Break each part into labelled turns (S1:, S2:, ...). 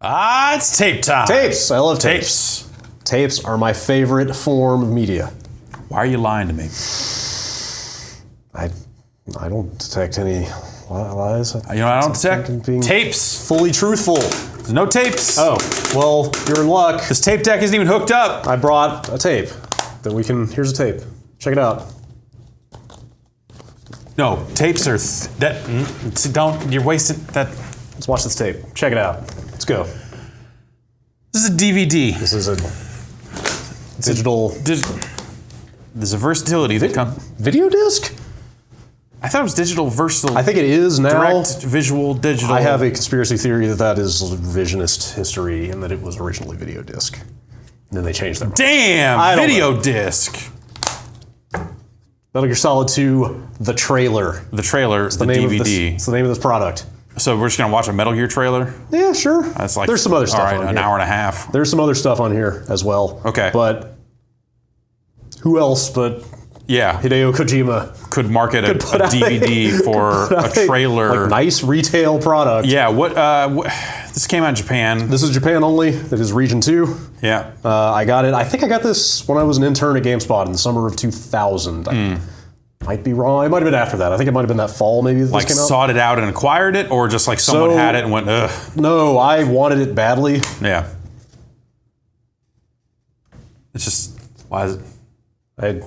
S1: It's tape time.
S2: Tapes. I love tapes. Tapes are my favorite form of media.
S1: Why are you lying to me?
S2: I don't detect any lies.
S1: I don't detect
S2: being
S1: tapes.
S2: Fully truthful.
S1: There's no tapes.
S2: Oh, well, you're in luck.
S1: This tape deck isn't even hooked up.
S2: I brought a tape. Here's a tape. Check it out.
S1: No, tapes are you're wasting that.
S2: Let's watch this tape. Check it out. Let's go.
S1: This is a DVD.
S2: This is a digital.
S1: There's a versatility that comes.
S2: Video disc?
S1: I thought it was digital versatile.
S2: I think it is now.
S1: Direct visual digital.
S2: I have a conspiracy theory that is revisionist history and that it was originally video disc. And then they changed their mind.
S1: Damn! Video disc.
S2: Metal Gear Solid 2, the trailer.
S1: The trailer, the DVD.
S2: It's the name of this product.
S1: So we're just gonna watch a Metal Gear trailer?
S2: Yeah, sure.
S1: That's like,
S2: there's some other stuff
S1: all right,
S2: on here.
S1: an hour and a half.
S2: There's some other stuff on here as well.
S1: Okay.
S2: But who else but Hideo Kojima
S1: could market a DVD for a trailer.
S2: Like nice retail product.
S1: Yeah, this came out in Japan.
S2: This is Japan only. That is Region 2.
S1: Yeah.
S2: I got it. I think I got this when I was an intern at GameSpot in the summer of 2000. I might be wrong. It might have been after that. I think it might have been that fall maybe this
S1: like
S2: came out.
S1: Sought it out and acquired it, or just like someone had it and went, ugh.
S2: No, I wanted it badly.
S1: Yeah. It's just, why is it?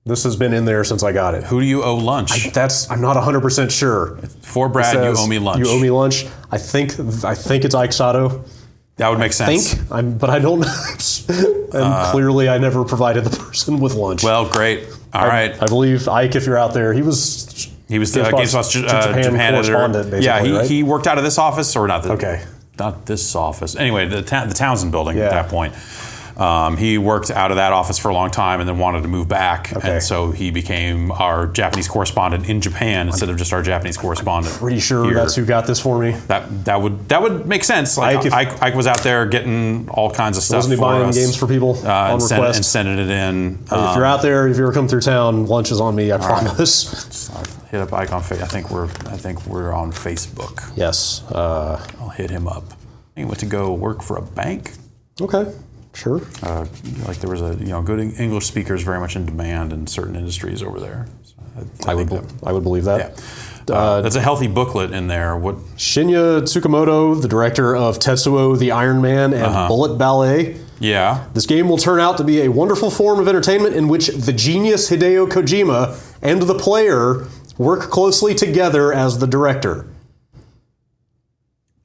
S2: This has been in there since I got it.
S1: Who do you owe lunch?
S2: I'm not 100% sure.
S1: For Brad, you owe me lunch.
S2: You owe me lunch. I think it's Ike Sato.
S1: That would make sense.
S2: But I don't know. And clearly I never provided the person with lunch.
S1: Well, great. All right.
S2: I believe, Ike, if you're out there, he was
S1: the GameSpot's Japan
S2: correspondent, basically,
S1: yeah, he worked out of this office, or not?
S2: Okay.
S1: Not this office. Anyway, the Townsend building at that point. He worked out of that office for a long time and then wanted to move back.
S2: Okay.
S1: And so he became our Japanese correspondent in Japan instead of just our Japanese correspondent.
S2: Pretty sure
S1: here.
S2: that's who got this for me.
S1: That would make sense. Like Ike was out there getting all kinds of stuff.
S2: Wasn't he
S1: for
S2: buying
S1: us,
S2: on Games4People on request?
S1: And sending it in.
S2: If you're out there, if you ever come through town, lunch is on me, I promise.
S1: Right. Hit up Ike on Facebook. I think we're on Facebook.
S2: Yes.
S1: I'll hit him up. He went to go work for a bank.
S2: Okay. Sure.
S1: Like there was good English speakers very much in demand in certain industries over there. So
S2: I would believe that.
S1: Yeah. That's a healthy booklet in there.
S2: Shinya Tsukamoto, the director of Tetsuo the Iron Man and Bullet Ballet.
S1: Yeah.
S2: This game will turn out to be a wonderful form of entertainment in which the genius Hideo Kojima and the player work closely together as the director.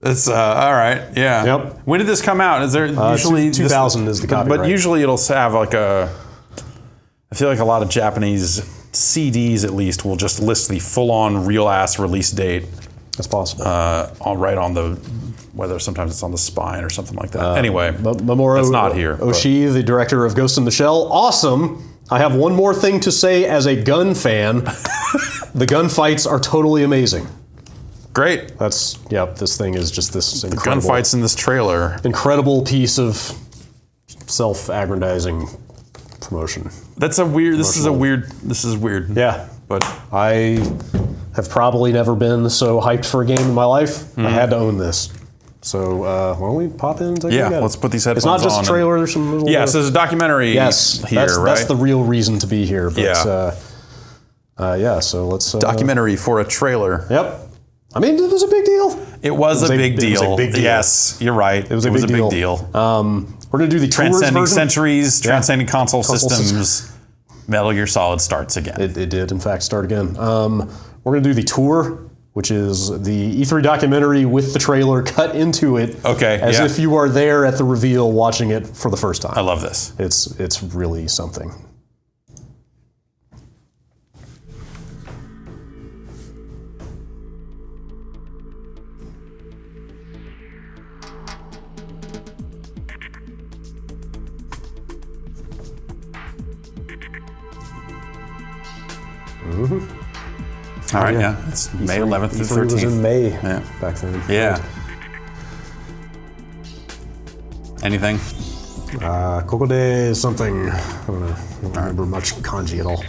S1: It's all right. Yeah.
S2: Yep.
S1: When did this come out? Is there usually
S2: 2000 is the copyright?
S1: But usually it'll have like I feel like a lot of Japanese CDs at least will just list the full-on real-ass release date.
S2: That's possible.
S1: Right on whether sometimes it's on the spine or something like that. Anyway,
S2: Mamoru
S1: that's not here.
S2: Oshii, the director of Ghost in the Shell. Awesome. I have one more thing to say as a gun fan. The gunfights are totally amazing.
S1: Great.
S2: This thing is just this incredible.
S1: The gunfights in this trailer.
S2: Incredible piece of self-aggrandizing promotion.
S1: This is weird.
S2: Yeah.
S1: But
S2: I have probably never been so hyped for a game in my life. I had to own this. So why don't we pop in and take a look at it?
S1: Let's put these headphones on.
S2: It's not just a trailer. There's some little...
S1: So there's a documentary here, right?
S2: That's the real reason to be here. But, so let's...
S1: documentary for a trailer.
S2: Yep. I mean, it was a big deal.
S1: It was a big deal.
S2: It was a big deal.
S1: Yes, you're right. It was a big deal.
S2: We're going to do the
S1: Transcending
S2: version.
S1: Centuries, Transcending Console Systems, Metal Gear Solid starts again.
S2: It did, in fact, start again. We're going to do the tour, which is the E3 documentary with the trailer cut into it.
S1: Okay,
S2: as if you are there at the reveal watching it for the first time.
S1: I love this.
S2: It's really something.
S1: All right, it's May 11th through 13th.
S2: E3 was in May back then.
S1: Yeah. Anything?
S2: Kokode something. I don't remember much kanji at all.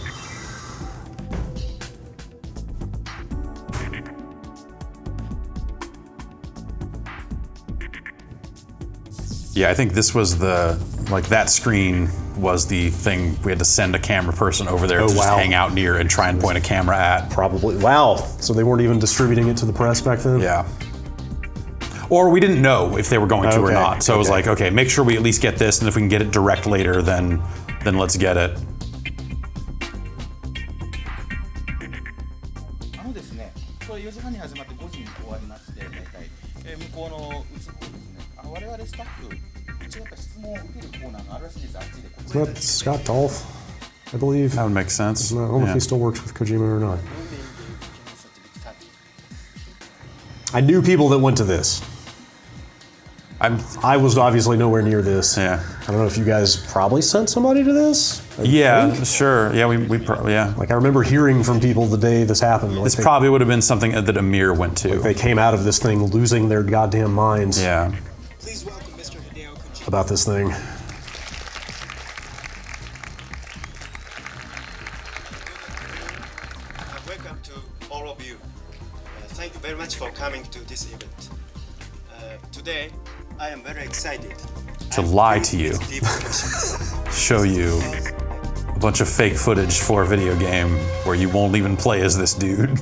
S1: Yeah, I think this was that screen was the thing we had to send a camera person over there to just hang out near and try and point a camera at.
S2: Probably. Wow. So they weren't even distributing it to the press back then?
S1: Yeah. Or we didn't know if they were going to or not. So it was like, okay, make sure we at least get this, and if we can get it direct later, then let's get it.
S3: ですね、これ4時半に始まって5時に終わりまして、大体、向こうの打つ方ですね、我々スタッフ、一応やっぱ質問を受けるコーナーがあるらしいです、あっちで。
S2: Is that Scott Dolph, I believe?
S1: That would make sense.
S2: I don't know if he still works with Kojima or not. I knew people that went to this. I was obviously nowhere near this.
S1: Yeah.
S2: I don't know if you guys probably sent somebody to this.
S1: Yeah, sure. Yeah, we probably, yeah.
S2: Like I remember hearing from people the day this happened. Like
S1: This probably would have been something that Amir went to.
S2: they came out of this thing losing their goddamn minds
S1: Yeah.
S4: Please welcome Mr. Hideo Kojima.
S2: about this thing.
S4: Welcome to all of you. Thank you very much for coming to this event. Today, I am very excited
S1: To lie to you.
S4: with deep questions.
S1: Show you a bunch of fake footage for a video game where you won't even play as this dude.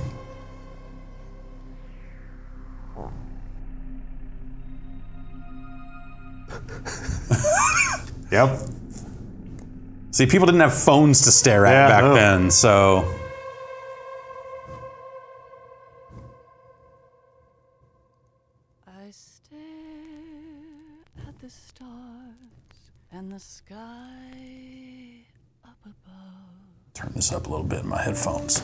S2: Yep.
S1: See, people didn't have phones to stare at back then, so.
S5: I stare at the stars and the sky up above.
S1: Turn this up a little bit in my headphones.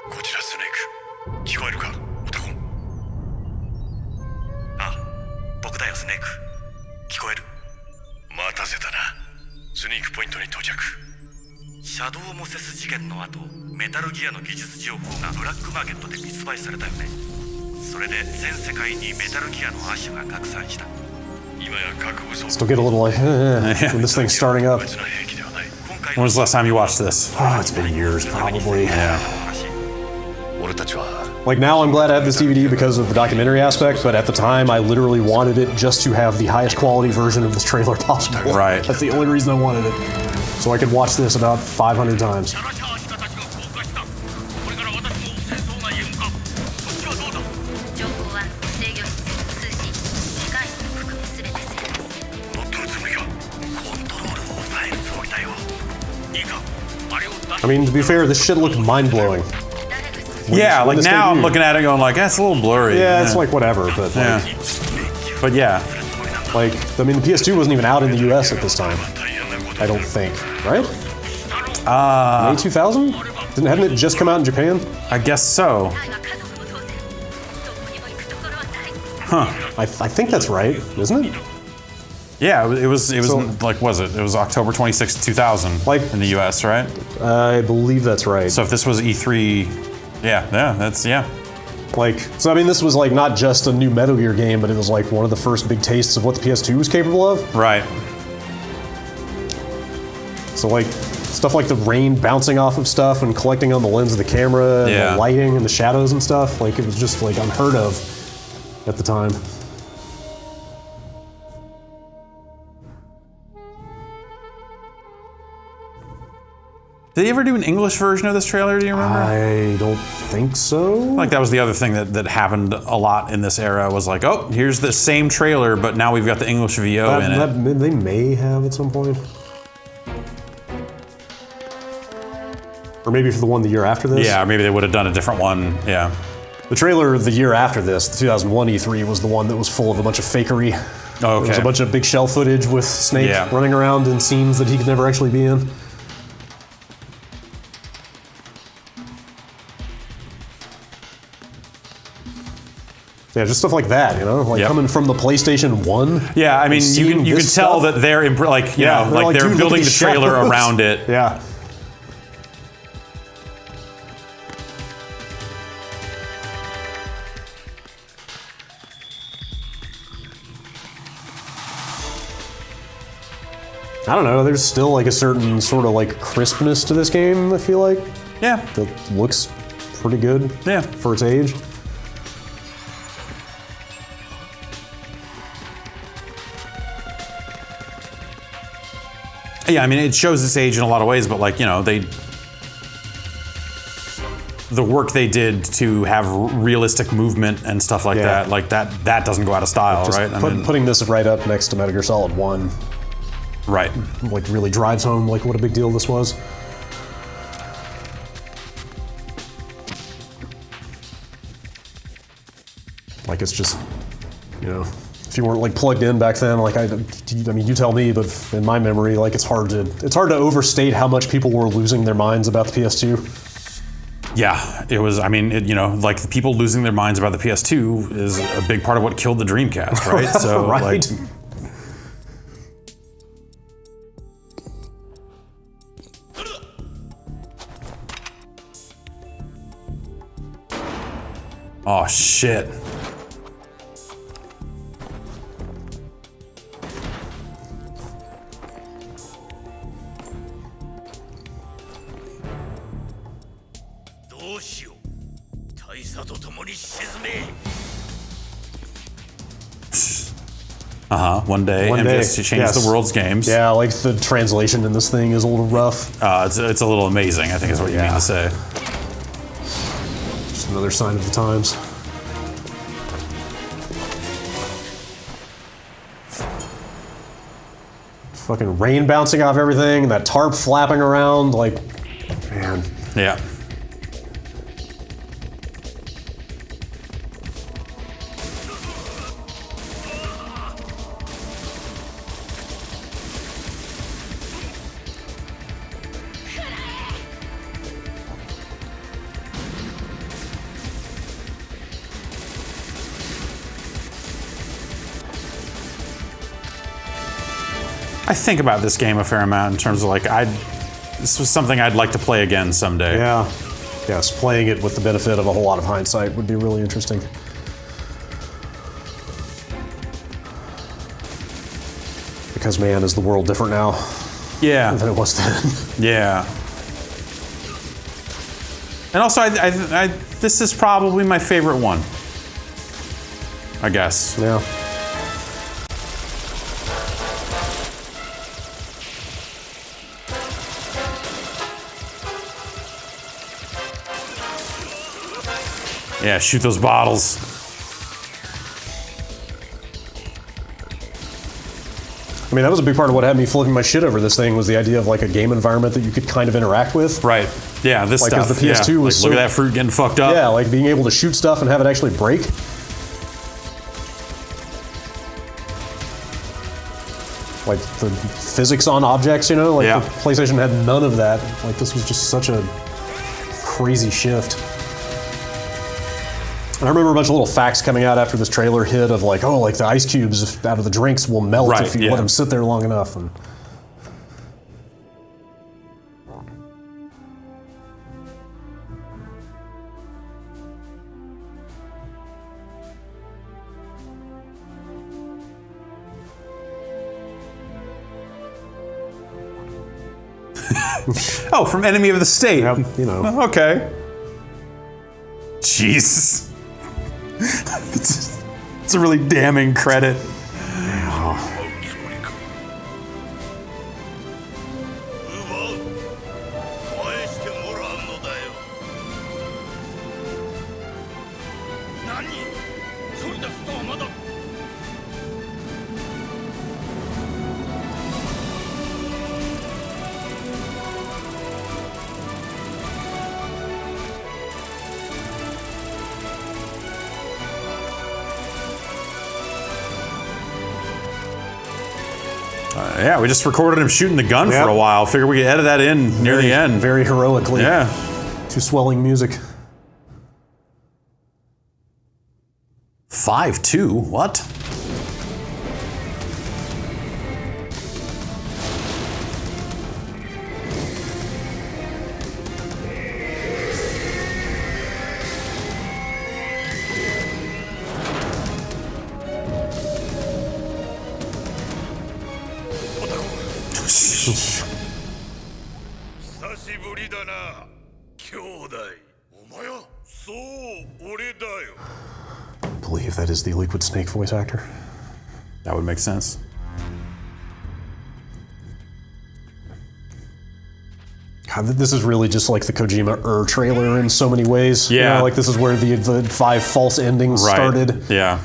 S6: こちらスネーク聞こえるかオタコンあ僕だよスネーク聞こえる待たせたなスニークポイントに到着シャドウモセス事件の後メタルギアの技術情報がブラックマーケットで密売されたよねそれで全世界にメタルギアの亜種が拡散した今や核武装
S2: Still get a little like when this thing's starting up.
S6: 別な兵器ではない今回
S1: When was the last time you watched this?
S2: Oh, it's been years, probably.
S1: Yeah.
S6: 俺たちは
S2: Like now, I'm glad I have this DVD because of the documentary aspect. But at the time, I literally wanted it just to have the highest quality version of this trailer possible.
S1: Right.
S2: That's the only reason I wanted it, so I could watch this about 500 times.
S6: シャラシャーシカたちが公開したこれから私も戦争が言うかそっちはどうだ
S7: 情報は制御室通信機械を含む全て制圧
S6: 乗っ取るつもりかコントロールを抑えるつもりだよいいかあれを出
S2: I mean, to be fair, this shit looked mind blowing.
S1: Yeah,
S2: when
S1: like
S2: this
S1: now I'm
S2: debuted.
S1: looking at it going like, that's a little blurry.
S2: Yeah, it's like whatever, but
S1: Yeah.
S2: like,
S1: But yeah.
S2: I mean, the PS2 wasn't even out in the US at this time. I don't think, right? May 2000? Hadn't it just come out in Japan?
S1: I guess so.
S7: 愛は家族も当然どこにも行くところはない
S1: Huh.
S2: I think that's right, isn't it?
S1: Yeah, it was
S2: So-
S1: like, was it? It was October 26th, 2000
S2: Like-
S1: in the US, right?
S2: I believe that's right.
S1: So if this was E3, yeah, that's, yeah.
S2: Like, so I mean, this was like not just a new Metal Gear game, but it was like one of the first big tastes of what the PS2 was capable of.
S1: Right.
S2: So like, stuff like the rain bouncing off of stuff and collecting on the lens of the camera and
S1: Yeah.
S2: the lighting and the shadows and stuff, like it was just like unheard of at the time.
S1: Did they ever do an English version of this trailer, do you remember?
S2: I don't think so.
S1: Like that was the other thing that happened a lot in this era was like, oh, here's the same trailer, but now we've got the English VO in it.
S2: They may have at some point. Or maybe for the one the year after this.
S1: Yeah, or maybe they would have done a different one. Yeah.
S2: The trailer the year after this, the 2001 E3, was the one that was full of a bunch of fakery.
S1: Oh,
S2: There was
S1: okay.
S2: a bunch of big shell footage with Snake
S1: Yeah.
S2: running around in scenes that he could never actually be in. Yeah, just stuff like that, you know, like
S1: Yep.
S2: coming from the PlayStation 1.
S1: Yeah, I mean,
S2: seeing
S1: you can
S2: this
S1: tell
S2: stuff.
S1: that they're like, you know, like they're
S2: "Dude, look at
S1: building the
S2: these
S1: trailer
S2: shadows."
S1: around it.
S2: Yeah. I don't know, there's still like a certain sort of like crispness to this game, I feel like,
S1: Yeah.
S2: that looks pretty good
S1: Yeah.
S2: for its age.
S1: Yeah, I mean, it shows its age in a lot of ways, but like, you know, the work they did to have realistic movement and stuff like
S2: Yeah.
S1: that, like that doesn't go out of style,
S2: Just
S1: right?
S2: putting this right up next to Metal Gear Solid 1,
S1: right.
S2: like really drives home like what a big deal this was. Like it's just, you know, if you weren't like plugged in back then, like I mean, you tell me, but in my memory, like it's hard to overstate how much people were losing their minds about the PS2.
S1: Yeah, it was. I mean, you know, like the people losing their minds about the PS2 is a big part of what killed the Dreamcast, right? So,
S2: Right.
S1: like, oh shit. One day,
S2: One
S1: MGS
S2: day,
S1: changed
S2: yes.
S1: the world's games.
S2: Yeah, like the translation in this thing is a little rough.
S1: It's a little amazing, I think is what you mean to say.
S2: Just another sign of the times. Fucking rain bouncing off everything, and that tarp flapping around, like, man.
S1: Yeah. I think about this game a fair amount in terms of like, this was something I'd like to play again someday.
S2: Yeah. Yes, playing it with the benefit of a whole lot of hindsight would be really interesting. Because man, is the world different now
S1: Yeah.
S2: than it was then.
S1: Yeah. And also, this is probably my favorite one. I guess.
S2: Yeah.
S1: Yeah, shoot those bottles.
S2: I mean, that was a big part of what had me flipping my shit over this thing was the idea of like a game environment that you could kind of interact with.
S1: Right. Yeah, this
S2: Like, 'cause
S1: stuff.
S2: the PS2
S1: yeah.
S2: was
S1: like, look
S2: so-
S1: at that fruit getting fucked up.
S2: Yeah, like being able to shoot stuff and have it actually break. Like the physics on objects, you know? Like
S1: Yeah.
S2: the PlayStation had none of that. Like this was just such a crazy shift. And I remember a bunch of little facts coming out after this trailer hit of like, oh, like the ice cubes out of the drinks will melt
S1: Right,
S2: if you
S1: yeah.
S2: let them sit there long enough. And
S1: Oh, from Enemy of the State.
S2: Yep, you know.
S1: Okay. Jeez. It's a really damning credit.
S6: 返してもらうのだよ。何？取り出すとはまだ。
S1: Yeah, we just recorded him shooting the gun
S2: Yep.
S1: for a while. Figure we could edit that in near the end.
S2: Very heroically.
S1: Yeah.
S2: To swelling music.
S1: 5-2? What?
S2: I believe that is the Liquid Snake voice actor.
S1: That would make sense.
S2: God, this is really just like the Kojima trailer in so many ways. You
S1: Yeah.
S2: know, like this is where the 5 false endings
S1: Right.
S2: started.
S1: Yeah.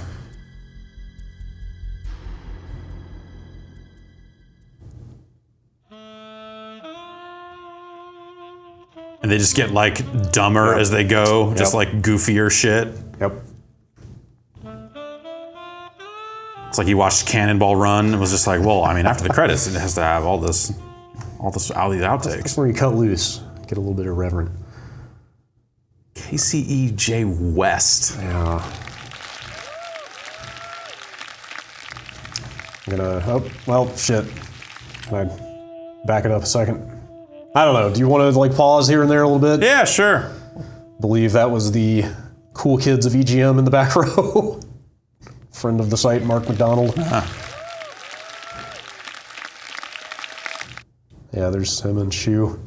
S1: And they just get like dumber
S2: Yep.
S1: as they go, just
S2: Yep.
S1: like goofier shit.
S2: Yep.
S1: It's like you watched Cannonball Run and was just like, well, I mean, after the credits, it has to have all these
S2: That's
S1: outtakes.
S2: where you cut loose. Get a little bit irreverent.
S1: KCEJ West.
S2: Yeah. I'm gonna. Oh, well, shit. Can I back it up a second? I don't know. Do you want to like pause here and there a little bit?
S1: Yeah, sure.
S2: Believe that was the cool kids of EGM in the back row. Friend of the site, Mark McDonald. Yeah, there's him and Shu.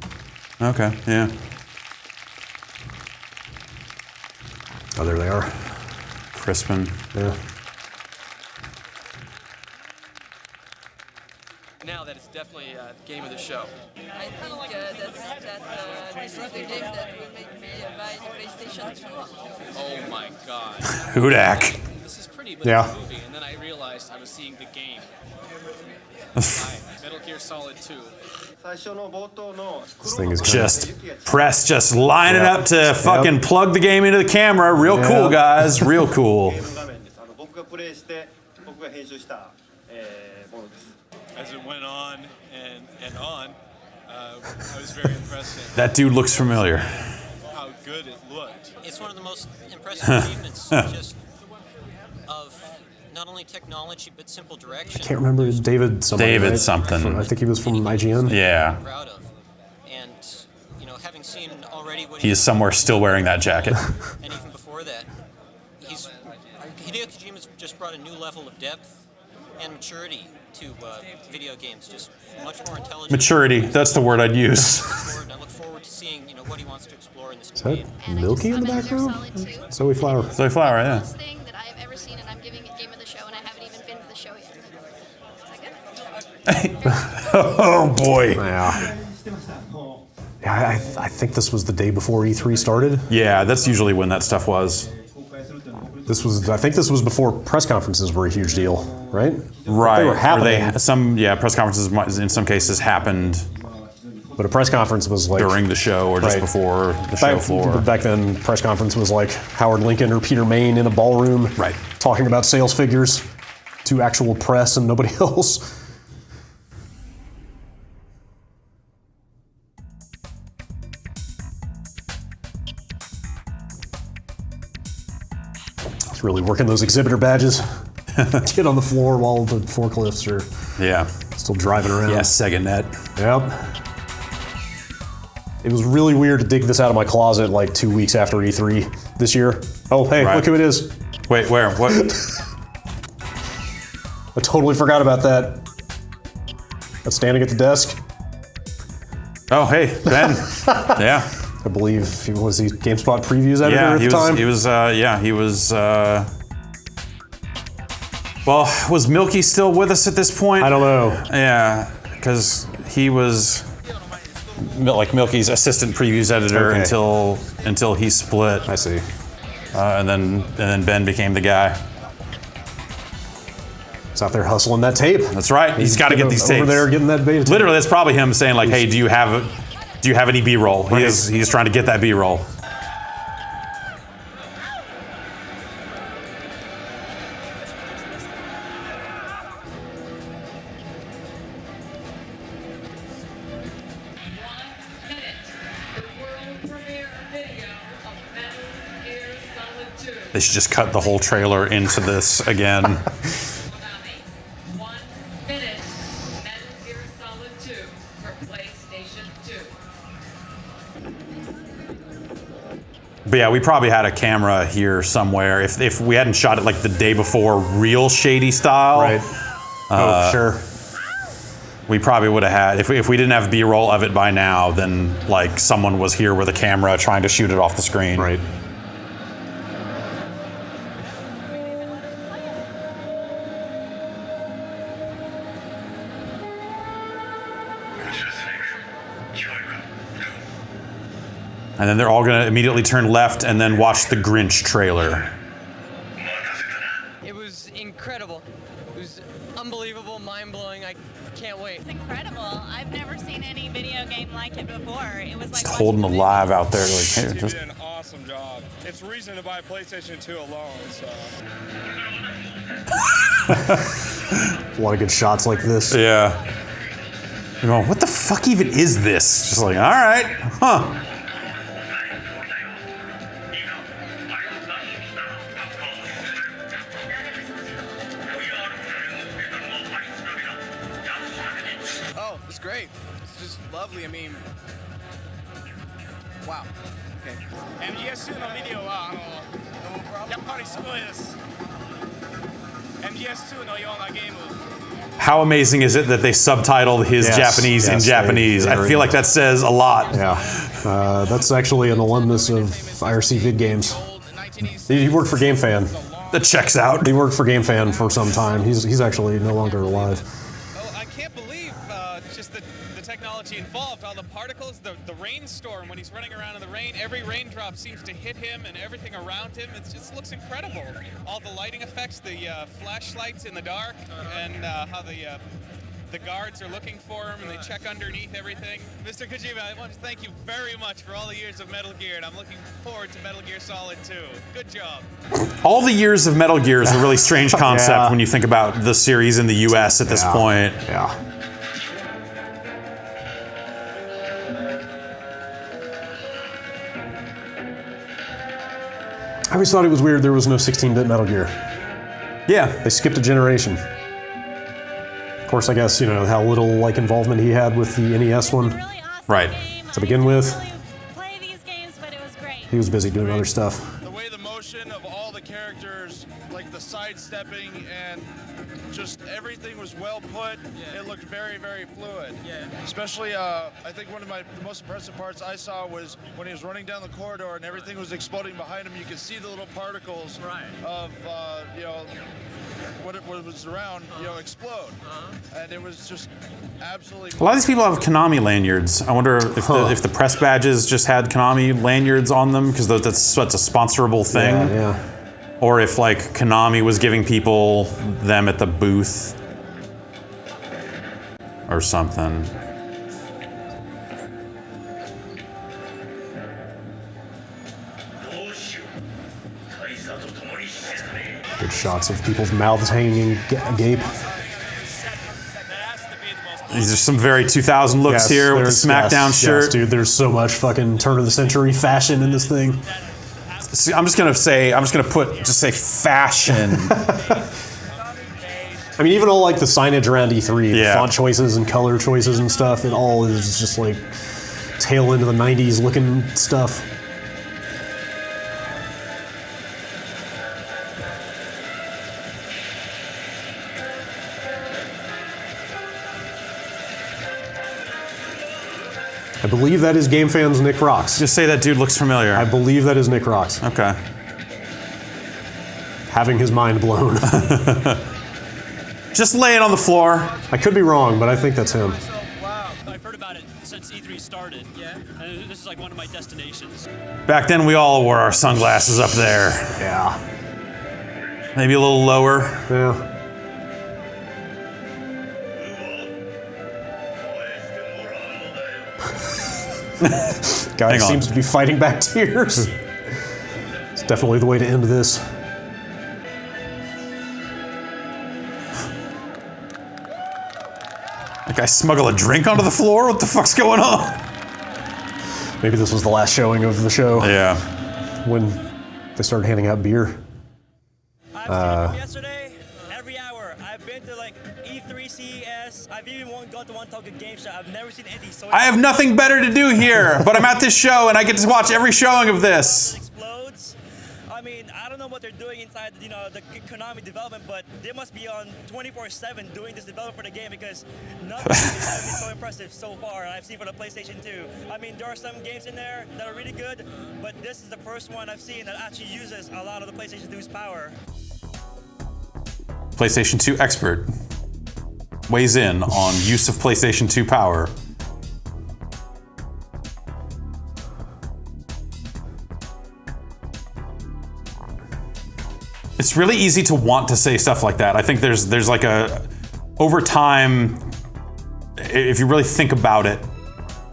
S1: Okay, yeah.
S2: Oh, there they are.
S1: Crispin.
S2: Yeah.
S8: Now that it's definitely the game of the show.
S5: I think this is the game that will make me buy the PlayStation 2.
S8: Oh my god.
S1: Hudak.
S8: This is pretty much
S2: Yeah.
S8: a movie, and then I realized I was seeing the game. Metal Gear Solid 2.
S4: 最初の冒頭の
S2: This thing is
S1: Just press, just line it
S2: Yeah.
S1: up to fucking plug the game into the camera. Real
S2: Yeah.
S1: cool, guys. Real cool.
S4: ゲーム画面です。僕がプレイして僕が編集した、ものです。
S8: As it went on and on, I was very impressed at
S1: That dude looks familiar.
S8: how good it looked.
S9: It's one of the most impressive achievements just of not only technology but simple direction.
S2: Can't remember David something.
S1: David
S2: right?
S1: something.
S2: I think he was from IGN.
S1: Yeah.
S9: Proud of. And having seen already what
S1: He is somewhere still wearing that jacket.
S9: and even before that, Hideo Kojima's just brought a new level of depth and maturity to video games. Just much more intelligent.
S1: Maturity, that's the word I'd use.
S9: And I look forward to seeing what he wants to explore in this
S2: Is
S9: new
S2: that
S9: game.
S10: And I
S2: Milky
S10: just
S2: in the
S10: saw Metal Gear
S2: background?
S10: Solid 2.
S2: Zoe Flower.
S1: Zoe Flower, yeah.
S10: Best thing that I have ever seen, and I'm giving it game of the show, and I haven't even been to the show yet. Is that good?
S1: Oh boy.
S2: Yeah. Yeah, I think this was the day before E3 started.
S1: Yeah, that's usually when that stuff was.
S2: I think this was before press conferences were a huge deal, right?
S1: Right.
S2: They were
S1: Or
S2: happening,
S1: press conferences in some cases happened
S2: but a press conference was like
S1: during the show or just
S2: Right.
S1: before the show floor.
S2: Back then, press conference was like Howard Lincoln or Peter Main in a ballroom,
S1: Right.
S2: talking about sales figures to actual press and nobody else. It's really working those exhibitor badges. Get on the floor while the forklifts are
S1: Yeah.
S2: still driving around.
S1: Yeah, SegaNet.
S2: Yep. It was really weird to dig this out of my closet like 2 weeks after E3 this year. Oh, hey,
S1: Right.
S2: look who it is.
S1: Wait, where? What?
S2: I totally forgot about that. That's standing at the desk.
S1: Oh, hey, Ben. Yeah.
S2: I believe he was the GameSpot previews editor
S1: Yeah,
S2: at the time.
S1: he was. Well, was Milky still with us at this point?
S2: I don't know.
S1: Yeah, because he was like Milky's assistant previews editor
S2: Okay.
S1: until he split,
S2: I see.
S1: and then Ben became the guy.
S2: He's out there hustling that tape.
S1: That's right. He's got to get these tapes.
S2: over there getting that beta tape.
S1: Literally, that's probably him saying like, "Hey, do you have any B-roll?" He's trying to get that B-roll. They should just cut the whole trailer into this again.
S11: 1 minute, Metal Gear Solid 2 for PlayStation 2.
S1: But yeah, we probably had a camera here somewhere. If we hadn't shot it like the day before, real shady style,
S2: Right. Oh, sure.
S1: we probably would have had. If we didn't have B-roll of it by now, then like someone was here with a camera trying to shoot it off the screen.
S2: Right.
S1: And then they're all gonna immediately turn left and then watch the Grinch trailer.
S12: It was incredible. It was unbelievable, mind-blowing. I can't wait.
S13: It's incredible. I've never seen any video game like it before. It was like
S1: Just holding the live out there, like, hey,
S8: You
S1: just
S8: did an awesome job. It's reason to buy PlayStation 2 alone, so.
S2: A lot of good shots like this.
S1: yeah. You know, what the fuck even is this? Just like, all right, huh?
S12: Oh, it's great. It's just lovely. I mean, wow. Okay.
S8: MGS2 のビデオはやっぱりすごいです。MGS2 のようなゲーム。
S1: How amazing is it that they subtitled his
S2: Yes,
S1: Japanese in
S2: yes,
S1: Japanese?
S2: they
S1: I feel like that says a lot.
S2: Yeah. That's actually an alumnus of IRC Vid Games. He worked for GameFan.
S1: That checks out.
S2: He worked for GameFan for some time. He's actually no longer alive.
S12: Oh, I can't believe just the technology involved. All the particles, the rainstorm when he's running around in the rain. Every raindrop seems to hit him and everything around him. It just looks incredible. All the lighting effects, the flashlights in the dark, and how the guards are looking for him and they check underneath everything. Mr. Kojima, I want to thank you very much for all the years of Metal Gear, and I'm looking forward to Metal Gear Solid 2. Good job.
S1: All the years of Metal Gear is a really strange concept
S2: Yeah.
S1: when you think about the series in the US at this point.
S2: Yeah. I always thought it was weird there was no 16-bit Metal Gear.
S1: Yeah.
S2: They skipped a generation. Of course, I guess, you know, how little like involvement he had with the NES one.
S1: Right.
S2: To begin with.
S13: play these games, but it was great.
S2: He was busy doing other stuff.
S8: The way the motion of all the characters, like the sidestepping and just everything was well put. Yeah. It looked very, very fluid. Yeah. Especially, I think one of the most impressive parts I saw was when he was running down the corridor and everything was exploding behind him. You could see the little particles of, you know, what was around, you know, explode. And it was just absolutely.
S1: A lot of these people have Konami lanyards. I wonder if the press badges just had Konami lanyards on them because that's such a sponsorable thing.
S2: Yeah.
S1: Or if like Konami was giving people them at the booth or something.
S2: Good shots of people's mouths hanging agape.
S1: These are some very 2000 looks here with the SmackDown shirt.
S2: Yes, dude, there's so much fucking turn of the century fashion in this thing.
S1: See, I'm just gonna say fashion.
S2: I mean, even all like the signage around E3, the
S1: Yeah.
S2: font choices and color choices and stuff, it all is just like tail end of the 90s looking stuff. I believe that is GameFan's Nick Rocks.
S1: Just say that dude looks familiar.
S2: I believe that is Nick Rocks.
S1: Okay.
S2: Having his mind blown.
S1: Just lay it on the floor.
S2: I could be wrong, but I think that's him.
S14: Wow, I've heard about it since E3 started. Yeah. And this is like one of my destinations.
S1: Back then, we all wore our sunglasses up there.
S2: Yeah.
S1: Maybe a little lower.
S2: Yeah. Guy seems to be fighting back tears. It's definitely the way to end this.
S1: That guy smuggle a drink onto the floor? What the fuck's going on?
S2: Maybe this was the last showing of the show.
S1: Yeah.
S2: When they started handing out beer.
S14: Yesterday, every hour, I've been to like E3, CES. I've even gone to one Tokyo Game Show. I've never seen anything so.
S1: I have nothing better to do here, but I'm at this show and I get to watch every showing of this.
S14: Explodes. I mean, I don't know what they're doing inside, you know, the Konami development, but they must be on 24/7 doing this development for the game because nothing has been so impressive so far. I've seen for the PlayStation 2. I mean, there are some games in there that are really good, but this is the first one I've seen that actually uses a lot of the PlayStation 2's power.
S1: PlayStation 2 expert weighs in on use of PlayStation 2 power. It's really easy to want to say stuff like that. I think there's like over time, if you really think about it,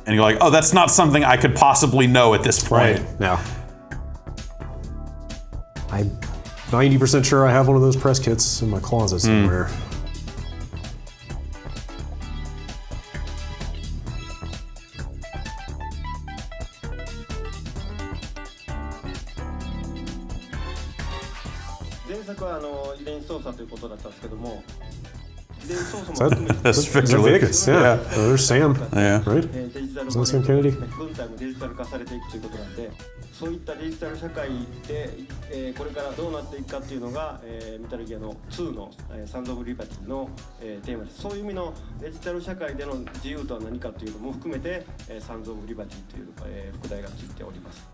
S1: and you're like, oh, that's not something I could possibly know at this point.
S2: Right. Yeah. I'm 90% sure I have one of those press kits in my closet somewhere.
S1: That's Victor
S2: Lucas. Yeah. Oh, there's Sam.
S1: Yeah.
S2: Right? Is that Sam Kennedy?
S4: そういったデジタル社会で、これからどうなっていくかっていうのが、メタルギアの2の、サンド・オブ・リバティの、テーマです。そういう意味のデジタル社会での自由とは何かというのも含めて、サンド・オブ・リバティという、副題がついております。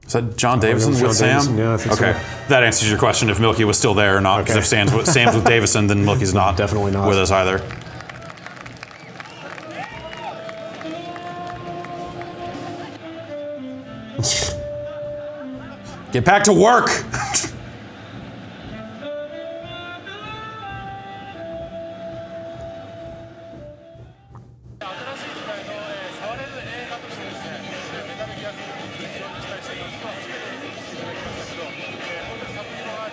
S1: Is that John Davison with Sam?
S2: Yeah, I think
S1: okay.
S2: so.
S1: That answers your question if Milky was still there or not. Because if Sam's with Davison, then Milky's not.
S2: Definitely not
S1: with us either. Get back to work!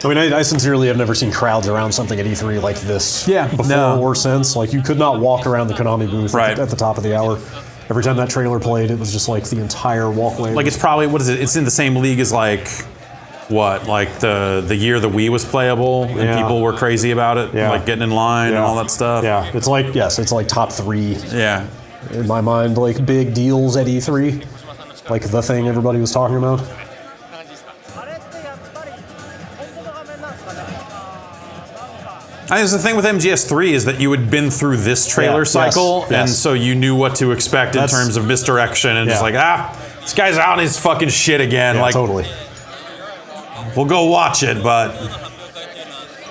S2: I mean, I sincerely have never seen crowds around something at E3 like this before or since. Like, you could not walk around the Konami booth at the top of the hour. Every time that trailer played, it was just like the entire walkway.
S1: Like, it's probably, what is it? It's in the same league as like, what? Like the year the Wii was playable and people were crazy about it, like getting in line and all that stuff.
S2: Yeah, it's like, yes, it's like top 3.
S1: Yeah.
S2: In my mind, like big deals at E3. Like the thing everybody was talking about.
S1: I think the thing with MGS3 is that you had been through this trailer cycle, and so you knew what to expect in terms of misdirection, and just like, this guy's out on his fucking shit again. Like,
S2: totally.
S1: We'll go watch it, but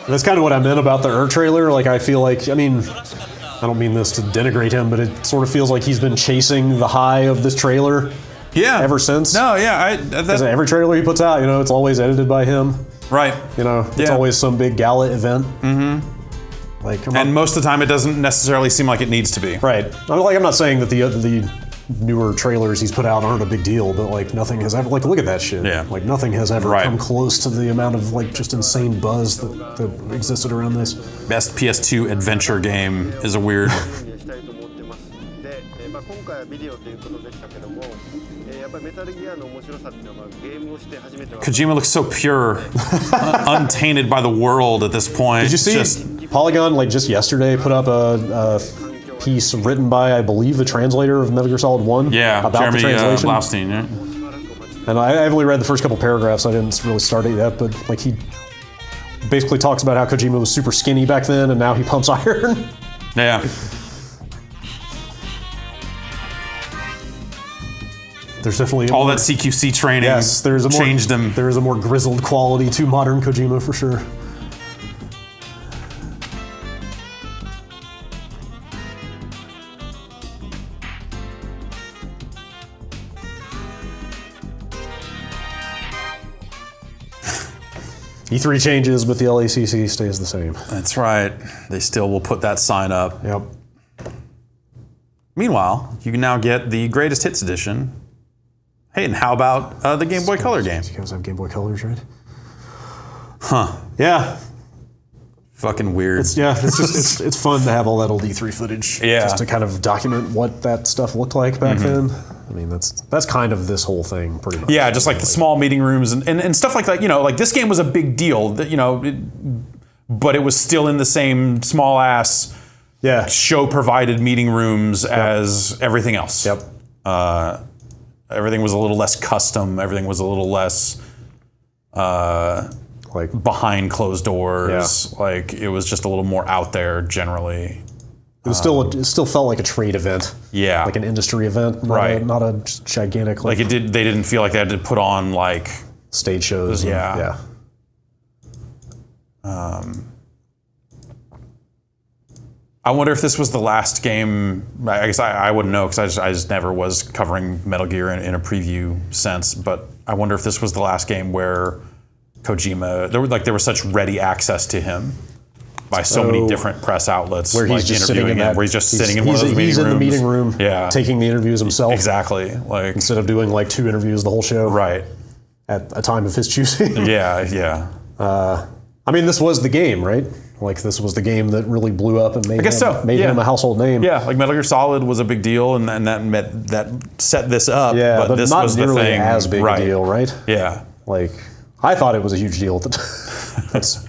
S2: that's kind of what I meant about the trailer. Like, I feel like, I mean, I don't mean this to denigrate him, but it sort of feels like he's been chasing the high of this trailer.
S1: Yeah.
S2: Ever since.
S1: No, yeah.
S2: Every trailer he puts out, you know, it's always edited by him.
S1: Right.
S2: You know, it's always some big gala event.
S1: Mm-hmm.
S2: Like, come
S1: and
S2: on.
S1: most of the time, it doesn't necessarily seem like it needs to be.
S2: Right. I'm not saying that the newer trailers he's put out aren't a big deal, but like nothing has ever, like, look at that shit.
S1: Yeah.
S2: Like nothing has ever come close to the amount of like just insane buzz that existed around this.
S1: Best PS2 adventure game is a weird. Kojima looks so pure, untainted by the world at this point.
S2: Did you see Polygon, like just yesterday, put up a piece written by, I believe, the translator of Metal Gear Solid 1?
S1: Yeah,
S2: about
S1: Jeremy
S2: the translation.
S1: Blaustein, yeah.
S2: And I've only read the first couple paragraphs. I didn't really start it yet, but like he basically talks about how Kojima was super skinny back then, and now he pumps iron.
S1: Yeah.
S2: There's definitely
S1: all that CQC training.
S2: Yes, changed him. There is a more grizzled quality to modern Kojima for sure. E3 changes, but the LACC stays the same.
S1: That's right. They still will put that sign up.
S2: Yep.
S1: Meanwhile, you can now get the Greatest Hits Edition. Hey, and how about the Game Boy Color game?
S2: You guys have Game Boy Colors, right?
S1: Huh.
S2: Yeah.
S1: Fucking weird.
S2: It's fun to have all that old E3 footage.
S1: Yeah.
S2: Just to kind of document what that stuff looked like back then. I mean, that's kind of this whole thing, pretty much.
S1: Yeah, just like the small meeting rooms and stuff like that. You know, like this game was a big deal. That, you know, but it was still in the same small ass show provided meeting rooms as everything else.
S2: Yep.
S1: Everything was a little less custom. Everything was a little less like behind closed doors. Yeah. Like it was just a little more out there generally.
S2: It was it still felt like a trade event.
S1: Yeah.
S2: Like an industry event. Not a gigantic
S1: like it did. They didn't feel like they had to put on like
S2: stage shows.
S1: Yeah. I wonder if this was the last game. I guess I wouldn't know because I just never was covering Metal Gear in a preview sense. But I wonder if this was the last game where Kojima. There was such ready access to him by so many different press outlets,
S2: where he's just sitting in that,
S1: where he's just sitting in one of those meeting rooms.
S2: He's in the meeting room,
S1: yeah,
S2: taking the interviews himself.
S1: Exactly, like
S2: instead of doing like 2 interviews the whole show,
S1: right?
S2: At a time of his choosing.
S1: Yeah.
S2: I mean, this was the game, right? Like this was the game that really blew up and made him a household name.
S1: Yeah, like Metal Gear Solid was a big deal, and that set this up.
S2: Yeah, but
S1: this
S2: not
S1: was
S2: nearly
S1: the thing.
S2: as big a deal, right?
S1: Yeah.
S2: Like I thought it was a huge deal. That's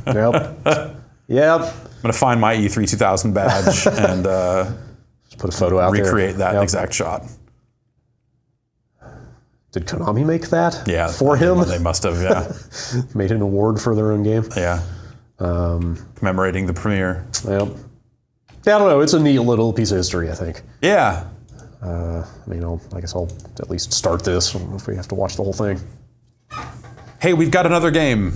S2: yep.
S1: I'm gonna find my E3 2000 badge and
S2: just put a photo out there.
S1: Recreate that exact shot.
S2: Did Konami make that?
S1: Yeah,
S2: for him.
S1: They must have. Yeah,
S2: made an award for their own game.
S1: Yeah, commemorating the premiere.
S2: Yep. Yeah, I don't know. It's a neat little piece of history, I think.
S1: Yeah.
S2: I mean, I guess I'll at least start this if we have to watch the whole thing.
S1: Hey, we've got another game.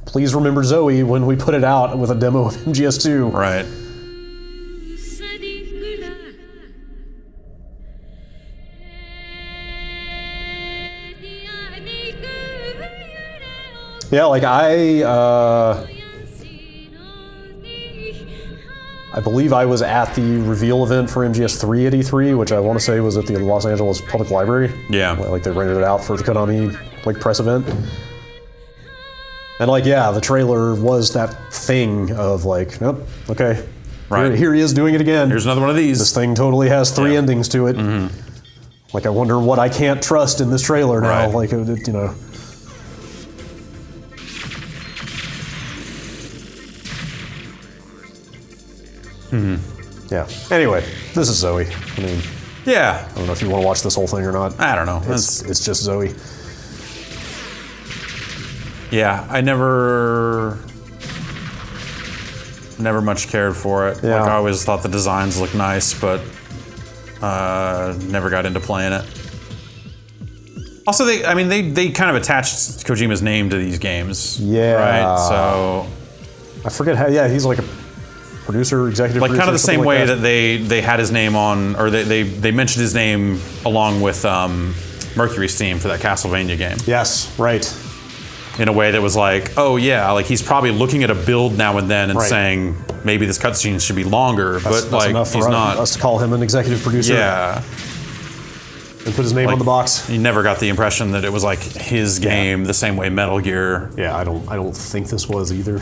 S2: Please remember Zoe when we put it out with a demo of MGS2.
S1: Right.
S2: Yeah, like I believe I was at the reveal event for MGS3 at E3, which I want to say was at the Los Angeles Public Library.
S1: Yeah.
S2: Like they rented it out for the Konami like press event. And like, yeah, the trailer was that thing of like, nope, okay.
S1: Right.
S2: Here he is doing it again.
S1: Here's another one of these.
S2: This thing totally has 3 endings to it. Mm-hmm. Like, I wonder what I can't trust in this trailer now.
S1: Right.
S2: Like, you know.
S1: Mm-hmm.
S2: Yeah. Anyway, this is Zoe. I mean,
S1: yeah.
S2: I don't know if you want to watch this whole thing or not.
S1: I don't know.
S2: It's just Zoe.
S1: Yeah, I never much cared for it.
S2: Yeah.
S1: Like I always thought the designs looked nice, but never got into playing it. Also, they kind of attached Kojima's name to these games.
S2: Yeah.
S1: Right. So
S2: I forget how. Yeah, he's like a producer, executive
S1: like
S2: producer,
S1: kind of the same
S2: like
S1: way that they had his name on, or they mentioned his name along with Mercury Steam for that Castlevania game.
S2: Yes. Right.
S1: In a way that was like, oh yeah, like he's probably looking at a build now and then and
S2: Right.
S1: saying maybe this cutscene should be longer,
S2: That's
S1: but like
S2: enough for
S1: he's not.
S2: us to call him an executive producer.
S1: Yeah.
S2: And put his name
S1: Like,
S2: on the box.
S1: You never got the impression that it was like his game, the same way Metal Gear.
S2: Yeah, I don't think this was either.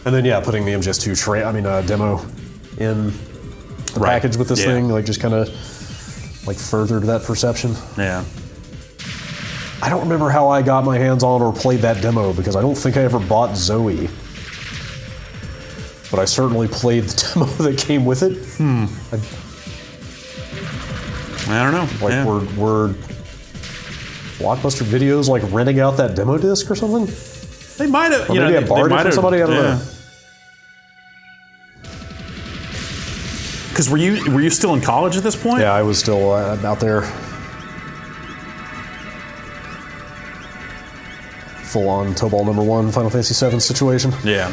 S2: And then yeah, putting the MGS2 demo in the
S1: Right.
S2: package with this
S1: Yeah.
S2: thing, like just kind of like furthered that perception.
S1: Yeah.
S2: I don't remember how I got my hands on or played that demo because I don't think I ever bought Zoe. But I certainly played the demo that came with it.
S1: I don't know.
S2: Like
S1: yeah.
S2: were Blockbuster Videos like renting out that demo disc or something?
S1: They might have.
S2: Or maybe I borrowed it from somebody. I don't know.
S1: Because were you still in college at this point?
S2: Yeah, I was still out there. Full on Tobal #1 Final Fantasy VII situation.
S1: Yeah.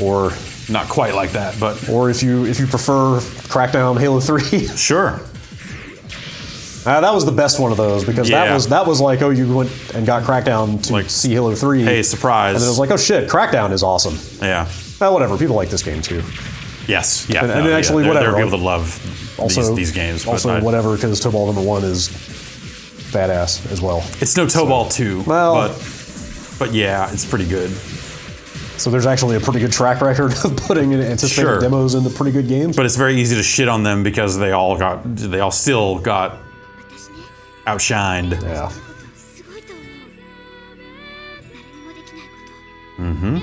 S2: Or
S1: not quite like that, but
S2: or if you prefer Crackdown Halo 3.
S1: Sure.
S2: That was the best one of those because
S1: Yeah.
S2: that was like, oh, you went and got Crackdown to see Halo 3.
S1: Hey, surprise.
S2: And then it was like, oh shit, Crackdown is awesome.
S1: Yeah.
S2: Whatever, people like this game too.
S1: Yes. Yeah.
S2: And actually,
S1: there
S2: whatever.
S1: are people that love these games. But
S2: Also, whatever, because Tobal #1 is badass as well.
S1: It's no Tobal 2.
S2: Well,
S1: but yeah, it's pretty good.
S2: So there's actually a pretty good track record of putting anticipated demos into pretty good games.
S1: But it's very easy to shit on them because they all still got outshined.
S2: Yeah.
S1: Mm-hmm.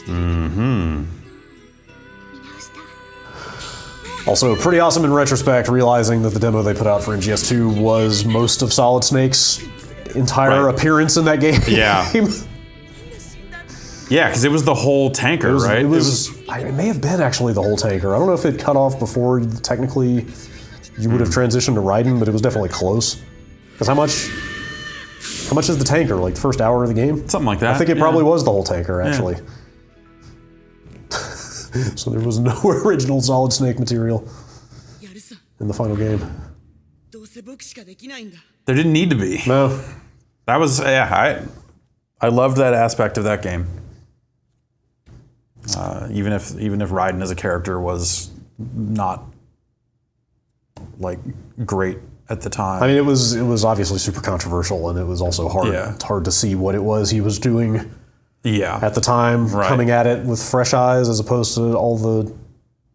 S1: Mm-hmm.
S2: Also, pretty awesome in retrospect, realizing that the demo they put out for MGS2 was most of Solid Snake's entire appearance in that game.
S1: Yeah. Yeah, because it was the whole tanker, right?
S2: It may have been actually the whole tanker. I don't know if it cut off before technically you would have transitioned to Raiden, but it was definitely close. Because how much is the tanker? Like the first hour of the game?
S1: Something like that.
S2: I think it probably was the whole tanker, actually. So there was no original Solid Snake material in the final game.
S1: There didn't need to be.
S2: No.
S1: That was, I loved that aspect of that game. Even if Raiden as a character was not like great at the time.
S2: I mean, it was obviously super controversial, and it was also hard.
S1: Yeah.
S2: It's hard to see what it was he was doing.
S1: Yeah.
S2: At the time,
S1: Right.
S2: coming at it with fresh eyes as opposed to all the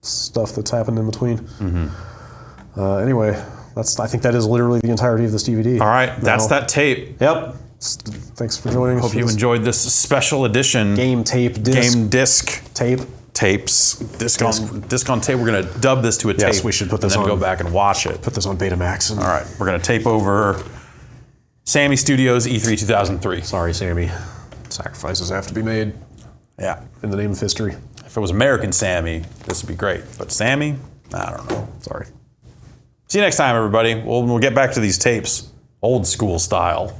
S2: stuff that's happened in between.
S1: Mm-hmm.
S2: Anyway, I think that is literally the entirety of this DVD.
S1: All right, that's that tape.
S2: Yep. Thanks for joining us.
S1: Hope you enjoyed this special edition
S2: game tape disc.
S1: Game disc
S2: tape
S1: tapes disc on tape. We're gonna dub this to a tape.
S2: Yes, we should put this
S1: and then
S2: on.
S1: go back and watch it.
S2: Put this on Betamax.
S1: All right, we're gonna tape over Sammy Studios E3 2003.
S2: Sorry, Sammy. Sacrifices have to be made.
S1: Yeah.
S2: In the name of history.
S1: If it was American Sammy, this would be great. But Sammy, I don't know.
S2: Sorry.
S1: See you next time, everybody. We'll get back to these tapes, old school style.